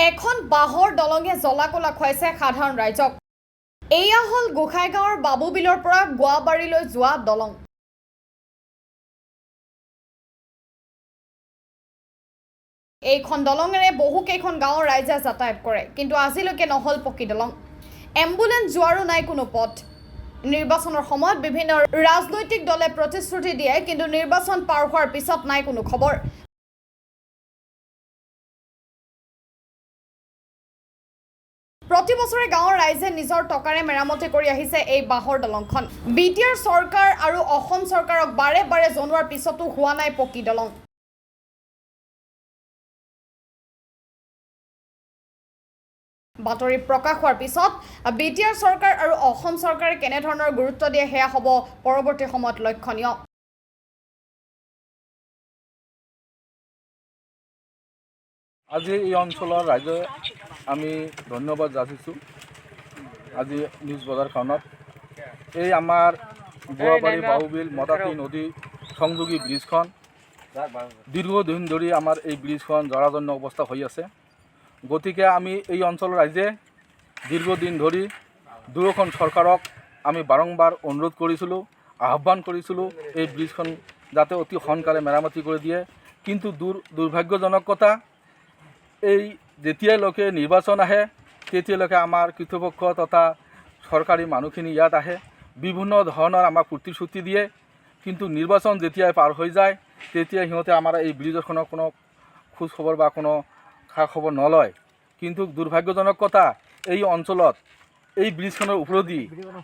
এখন বাঁহৰ দলঙে জ্বলা-কলা খুৱাইছে সাধাৰণ ৰাইজক। এয়া হ'ল গোসাইগাঁৱৰ বাবুবিলৰ পৰা গোৱাবাৰীলৈ যোৱা দলং। এইখন দলঙেৰে বহুকেইখন গাঁৱৰ ৰাইজে যাতায়াত কৰে, কিন্তু আজিলৈকে নহ'ল পকী দলং। এম্বুলেন্স যোৱাৰো নাই কোনো পথ। নিৰ্বাচনৰ সময়ত বিভিন্ন ৰাজনৈতিক দলে প্ৰতিশ্ৰুতি দিয়ে, কিন্তু নিৰ্বাচন পাৰ হোৱাৰ পিছত নাই কোনো খবৰ। প্ৰতি বছৰে গাঁৱৰ ৰাইজে নিজৰ টকাৰে মেৰামতি কৰি আহিছে এই বাঁহৰ দলংখন। বিটিআৰ চৰকাৰ আৰু অসম চৰকাৰক বাৰে বাৰে জনোৱাৰ পিছতো হোৱা নাই পকী দলং। বাতৰি প্ৰকাশ হোৱাৰ পিছত বিটিআৰ চৰকাৰ আৰু অসম চৰকাৰে কেনেধৰণৰ গুৰুত্ব দিয়ে সেয়া হ'ব পৰৱৰ্তী সময়ত লক্ষণীয়। আজি এই অঞ্চলৰ ৰাইজে আমি ধন্যবাদ যাচিছোঁ। আজি নিউজ বজাৰখনত এই আমাৰ গোৱাবাৰী বাহুবিল মদাতী নদী সংযোগী ব্ৰিজখন দীৰ্ঘদিন ধৰি আমাৰ এই ব্ৰিজখন জৰাজীৰ্ণ অৱস্থা হৈ আছে। গতিকে আমি এই অঞ্চলৰ ৰাইজে দীৰ্ঘদিন ধৰি দুয়োখন চৰকাৰক আমি বাৰম্বাৰ অনুৰোধ কৰিছিলোঁ, আহ্বান কৰিছিলোঁ এই ব্ৰিজখন যাতে অতি সোনকালে মেৰামতি কৰি দিয়ে। কিন্তু দুৰ্ভাগ্যজনক কথা, এই যেতিয়ালৈকে নিৰ্বাচন আহে তেতিয়ালৈকে আমাৰ কৃতপক্ষ তথা চৰকাৰী মানুহখিনি ইয়াত আহে, বিভিন্ন ধৰণৰ আমাক প্ৰতিশ্ৰুতি দিয়ে, কিন্তু নিৰ্বাচন যেতিয়াই পাৰ হৈ যায় তেতিয়া সিহঁতে আমাৰ এই ব্ৰিজখনৰ কোনো খোজ খবৰ বা কোনো খা খবৰ নলয়। কিন্তু দুৰ্ভাগ্যজনক কথা, এই অঞ্চলত এই ব্ৰিজখনৰ ওপৰেদি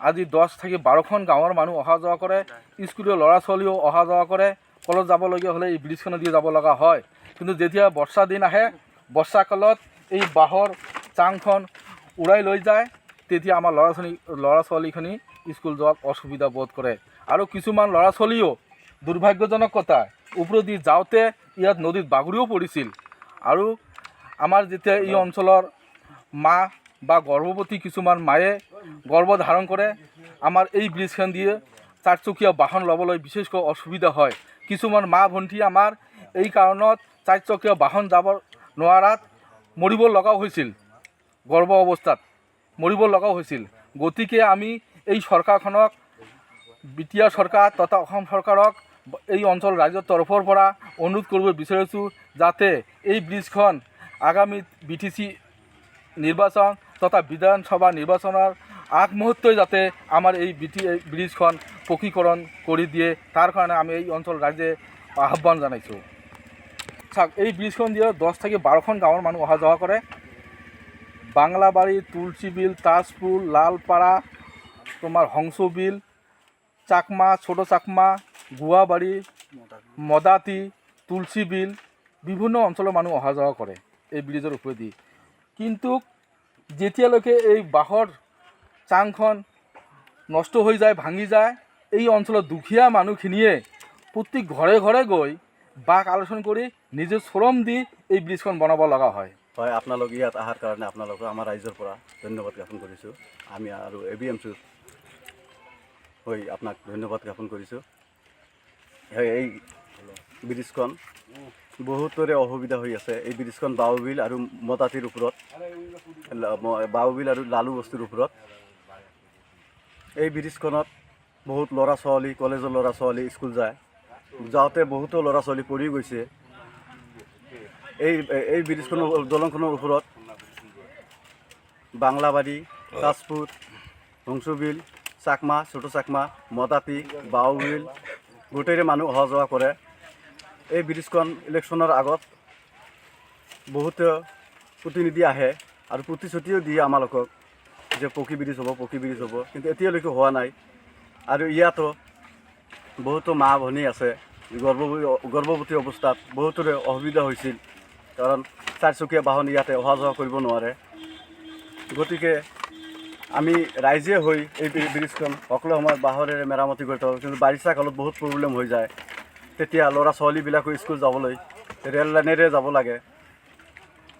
আজি 10 থেকে 12খন গাঁৱৰ মানুহ অহা যোৱা কৰে, স্কুলৰ ল'ৰা ছোৱালীও অহা যোৱা কৰে, কলেজ যাবলগীয়া হ'লে এই ব্ৰিজখনেদি যাব লগা হয়। কিন্তু যেতিয়া বৰ্ষা দিন আহে, বৰ্ষাকালত এই বাঁহৰ চাংখন উৰাই লৈ যায়, তেতিয়া আমাৰ ল'ৰা ছোৱালীখিনি স্কুল যোৱাত অসুবিধা বোধ কৰে। আৰু কিছুমান ল'ৰা ছোৱালীও দুৰ্ভাগ্যজনক কথা, ওপৰেদি যাওঁতে ইয়াত নদীত বাগৰিও পৰিছিল। আৰু আমাৰ যেতিয়া এই অঞ্চলৰ মা বা গৰ্ভৱতী কিছুমান মায়ে গৰ্ভধাৰণ কৰে, আমাৰ এই ব্ৰিজখন দিয়ে চাৰিচকীয়া বাহন ল'বলৈ বিশেষকৈ অসুবিধা হয়। কিছুমান মা ভণ্টি আমাৰ এই কাৰণত চাৰিচকীয়া বাহন যাব নোৱাৰাত মৰিব লগাও হৈছিল, গৰ্ভ অৱস্থাত মৰিব লগাও হৈছিল। গতিকে আমি এই চৰকাৰখনক, বিটিআৰ চৰকাৰ তথা অসম চৰকাৰক এই অঞ্চল ৰাইজৰ তৰফৰ পৰা অনুৰোধ কৰিব বিচাৰিছোঁ যাতে এই ব্ৰিজখন আগামী BTC নিৰ্বাচন তথা বিধানসভা নিৰ্বাচনৰ আগমুহূৰ্তই যাতে আমাৰ এই ব্ৰিজখন পকীকৰণ কৰি দিয়ে, তাৰ কাৰণে আমি এই অঞ্চল ৰাইজে আহ্বান জনাইছোঁ। চাওক, এই ব্ৰিজখন দিয়ে 10 থেকে 12খন গাঁৱৰ মানুহ অহা যোৱা কৰে। বাংলাবাৰী, তুলসীবিল, তাজপুৰ, লালপাৰা, তোমাৰ হংসবিল, চাকমা, ছোটো চাকমা, গোৱাবাৰী, মদাতী, তুলসীবিল, বিভিন্ন অঞ্চলৰ মানুহ অহা যোৱা কৰে এই ব্ৰিজৰ ওপৰেদি। কিন্তু যেতিয়ালৈকে এই বাঁহৰ চাংখন নষ্ট হৈ যায়, ভাঙি যায়, এই অঞ্চলৰ দুখীয়া মানুহখিনিয়ে প্ৰতি ঘৰে ঘৰে গৈ বাক আলোচনা কৰি নিজে শ্ৰম দি এই ব্ৰিজখন বনাব লগা হয়। হয়, আপোনালোক ইয়াত অহাৰ কাৰণে আপোনালোকক আমাৰ ৰাইজৰ পৰা ধন্যবাদ জ্ঞাপন কৰিছোঁ। আমি আৰু ABMC হৈ আপোনাক ধন্যবাদ জ্ঞাপন কৰিছোঁ। এই ব্ৰিজখন বহুতৰে অসুবিধা হৈ আছে। এই ব্ৰিজখন বাহুবিল আৰু মদাতীৰ ওপৰত, বাহুবিল আৰু লালু বস্তিৰ ওপৰত। এই ব্ৰিজখনত বহুত ল'ৰা ছোৱালী, কলেজৰ ল'ৰা ছোৱালী স্কুল যায়, যাওঁতে বহুতো ল'ৰা ছোৱালী পৰি গৈছে। এই ব্ৰিজখনৰ দলংখনৰ ওপৰত বাংলাবাৰী, তাজপুৰ, হংসবিল, চাকমা, ছোটো চাকমা, মদাতী, বাহুবিল গোটেইৰে মানুহ অহা যোৱা কৰে। এই ব্ৰিজখন ইলেকশ্যনৰ আগত বহুতো প্ৰতিনিধি আহে আৰু প্ৰতিশ্ৰুতিও দিয়ে আমালোকক যে পকী ব্ৰিজ হ'ব, পকী ব্ৰিজ হ'ব, কিন্তু এতিয়ালৈকে হোৱা নাই। আৰু ইয়াতো বহুতো মা ভনী আছে, গৰ্ভৱতী অৱস্থাত বহুতৰে অসুবিধা হৈছিল, কাৰণ চাৰিচকীয়া বাহন ইয়াতে অহা যোৱা কৰিব নোৱাৰে। গতিকে আমি ৰাইজে হৈ এই ব্ৰিজখন সকলো সময়ত বাঁহৰেৰে মেৰামতি কৰি থাকোঁ, কিন্তু বাৰিষা কালত বহুত প্ৰব্লেম হৈ যায়। তেতিয়া ল'ৰা ছোৱালীবিলাকো স্কুল যাবলৈ ৰেল লাইনেৰে যাব লাগে।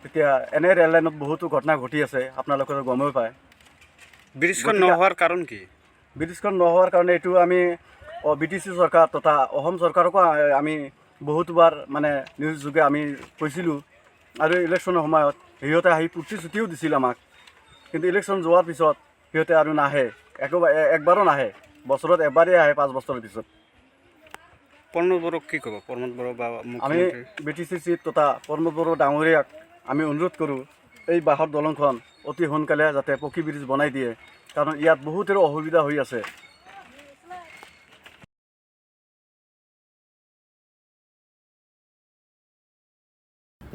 তেতিয়া এনে ৰেল লাইনত বহুতো ঘটনা ঘটি আছে, আপোনালোকে গমেই পায়। ব্ৰিজখন নোহোৱাৰ কাৰণ কি? ব্ৰিজখন নোহোৱাৰ কাৰণে এইটো আমি BTC চৰকাৰ তথা অসম চৰকাৰকো আমি বহুতবাৰ মানে নিউজ যোগে আমি কৈছিলোঁ। আৰু ইলেকশ্যনৰ সময়ত সিহঁতে আহি প্ৰতিশ্ৰুতিও দিছিল আমাক, কিন্তু ইলেকশ্যন যোৱাৰ পিছত সিহঁতে আৰু নাহে, একবাৰো নাহে, বছৰত এবাৰেই আহে 5 বছৰৰ পিছত। প্ৰমোদ বড়োক কি ক'ব? প্ৰমোদ বড়ো বা আমি মুখ্যমন্ত্ৰী BTC চিফ তথা প্ৰমোদ বড়ো ডাঙৰীয়াক আমি অনুৰোধ কৰোঁ, এই বাঁহৰ দলংখন অতি সোনকালে যাতে পকী ব্ৰিজ বনাই দিয়ে, কাৰণ ইয়াত বহুতৰো অসুবিধা হৈ আছে।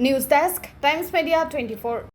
News desk, times media 24।